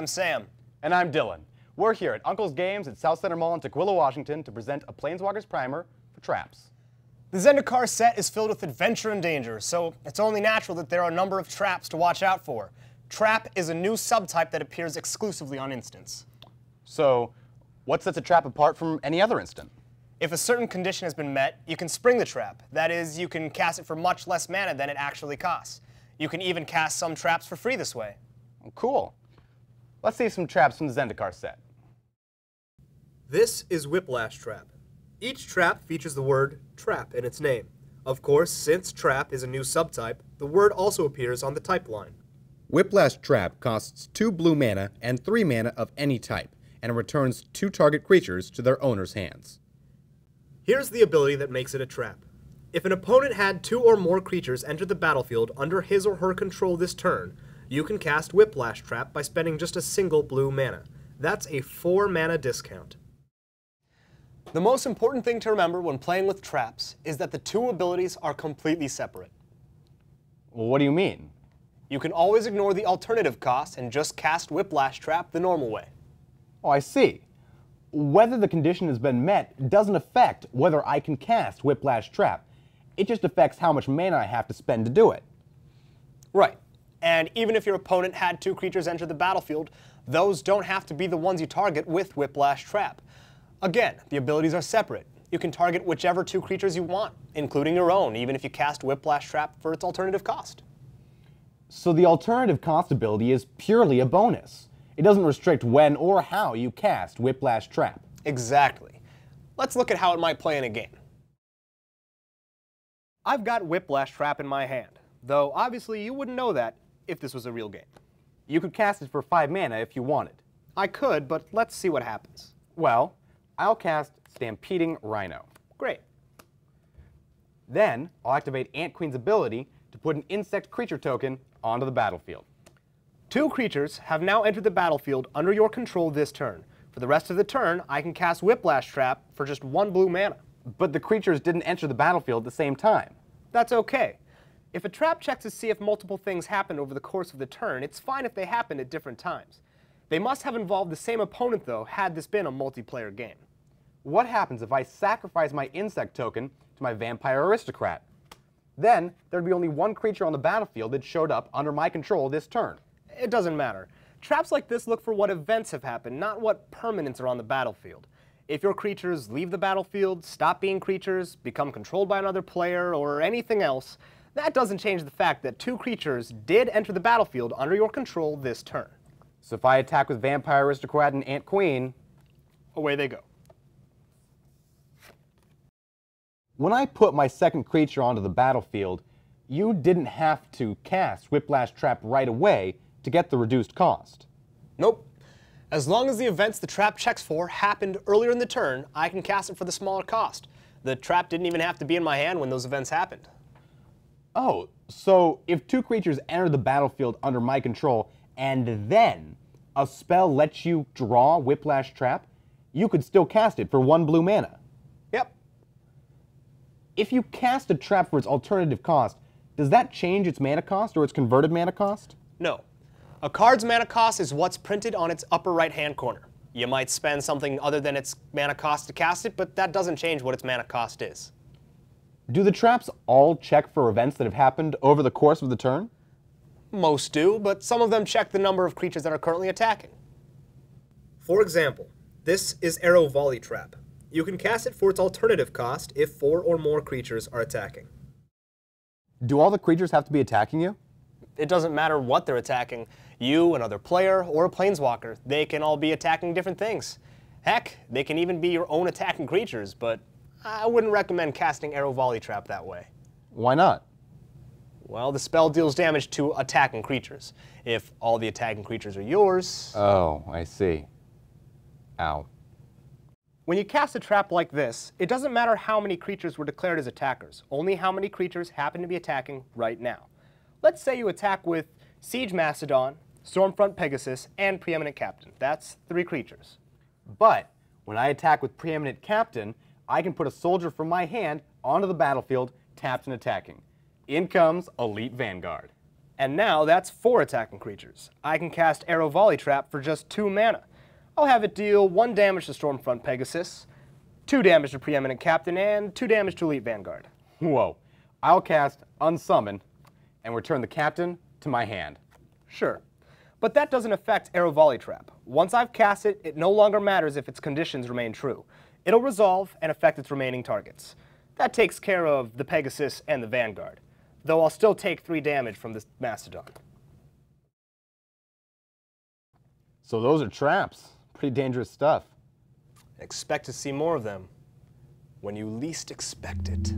I'm Sam. And I'm Dylan. We're here at Uncle's Games at South Center Mall in Tukwila, Washington to present a Planeswalker's Primer for traps. The Zendikar set is filled with adventure and danger, so it's only natural that there are a number of traps to watch out for. Trap is a new subtype that appears exclusively on instants. So, what sets a trap apart from any other instant? If a certain condition has been met, you can spring the trap. That is, you can cast it for much less mana than it actually costs. You can even cast some traps for free this way. Cool. Let's see some traps from the Zendikar set. This is Whiplash Trap. Each trap features the word trap in its name. Of course, since trap is a new subtype, the word also appears on the type line. Whiplash Trap costs 2 blue mana and 3 mana of any type, and it returns 2 target creatures to their owner's hands. Here's the ability that makes it a trap. If an opponent had 2 or more creatures enter the battlefield under his or her control this turn, you can cast Whiplash Trap by spending just a single blue mana. That's a 4 mana discount. The most important thing to remember when playing with traps is that the two abilities are completely separate. Well, what do you mean? You can always ignore the alternative cost and just cast Whiplash Trap the normal way. Oh, I see. Whether the condition has been met doesn't affect whether I can cast Whiplash Trap. It just affects how much mana I have to spend to do it. Right. And even if your opponent had 2 creatures enter the battlefield, those don't have to be the ones you target with Whiplash Trap. Again, the abilities are separate. You can target whichever 2 creatures you want, including your own, even if you cast Whiplash Trap for its alternative cost. So the alternative cost ability is purely a bonus. It doesn't restrict when or how you cast Whiplash Trap. Exactly. Let's look at how it might play in a game. I've got Whiplash Trap in my hand, though obviously you wouldn't know that if this was a real game. You could cast it for 5 mana if you wanted. I could, but let's see what happens. Well, I'll cast Stampeding Rhino. Great. Then, I'll activate Ant Queen's ability to put an insect creature token onto the battlefield. 2 creatures have now entered the battlefield under your control this turn. For the rest of the turn, I can cast Whiplash Trap for just 1 blue mana. But the creatures didn't enter the battlefield at the same time. That's okay. If a trap checks to see if multiple things happened over the course of the turn, it's fine if they happen at different times. They must have involved the same opponent, though, had this been a multiplayer game. What happens if I sacrifice my insect token to my Vampire Aristocrat? Then, there'd be only 1 creature on the battlefield that showed up under my control this turn. It doesn't matter. Traps like this look for what events have happened, not what permanents are on the battlefield. If your creatures leave the battlefield, stop being creatures, become controlled by another player, or anything else, that doesn't change the fact that 2 creatures did enter the battlefield under your control this turn. So if I attack with Vampire Aristocrat and Ant Queen, away they go. When I put my second creature onto the battlefield, you didn't have to cast Whiplash Trap right away to get the reduced cost. Nope. As long as the events the trap checks for happened earlier in the turn, I can cast it for the smaller cost. The trap didn't even have to be in my hand when those events happened. Oh, so if 2 creatures enter the battlefield under my control and then a spell lets you draw Whiplash Trap, you could still cast it for 1 blue mana. Yep. If you cast a trap for its alternative cost, does that change its mana cost or its converted mana cost? No. A card's mana cost is what's printed on its upper right-hand corner. You might spend something other than its mana cost to cast it, but that doesn't change what its mana cost is. Do the traps all check for events that have happened over the course of the turn? Most do, but some of them check the number of creatures that are currently attacking. For example, this is Arrow Volley Trap. You can cast it for its alternative cost if 4 or more creatures are attacking. Do all the creatures have to be attacking you? It doesn't matter what they're attacking. You, another player, or a planeswalker, they can all be attacking different things. Heck, they can even be your own attacking creatures, but I wouldn't recommend casting Arrow Volley Trap that way. Why not? Well, the spell deals damage to attacking creatures. If all the attacking creatures are yours... Oh, I see. Ow. When you cast a trap like this, it doesn't matter how many creatures were declared as attackers, only how many creatures happen to be attacking right now. Let's say you attack with Siege Mastodon, Stormfront Pegasus, and Preeminent Captain. That's 3 creatures. But when I attack with Preeminent Captain, I can put a soldier from my hand onto the battlefield, tapped and attacking. In comes Elite Vanguard. And now that's 4 attacking creatures. I can cast Arrow Volley Trap for just 2 mana. I'll have it deal 1 damage to Stormfront Pegasus, 2 damage to Preeminent Captain, and 2 damage to Elite Vanguard. Whoa. I'll cast Unsummon and return the captain to my hand. Sure. But that doesn't affect Arrow Volley Trap. Once I've cast it, it no longer matters if its conditions remain true. It'll resolve and affect its remaining targets. That takes care of the Pegasus and the Vanguard, though I'll still take 3 damage from this Mastodon. So those are traps. Pretty dangerous stuff. Expect to see more of them when you least expect it.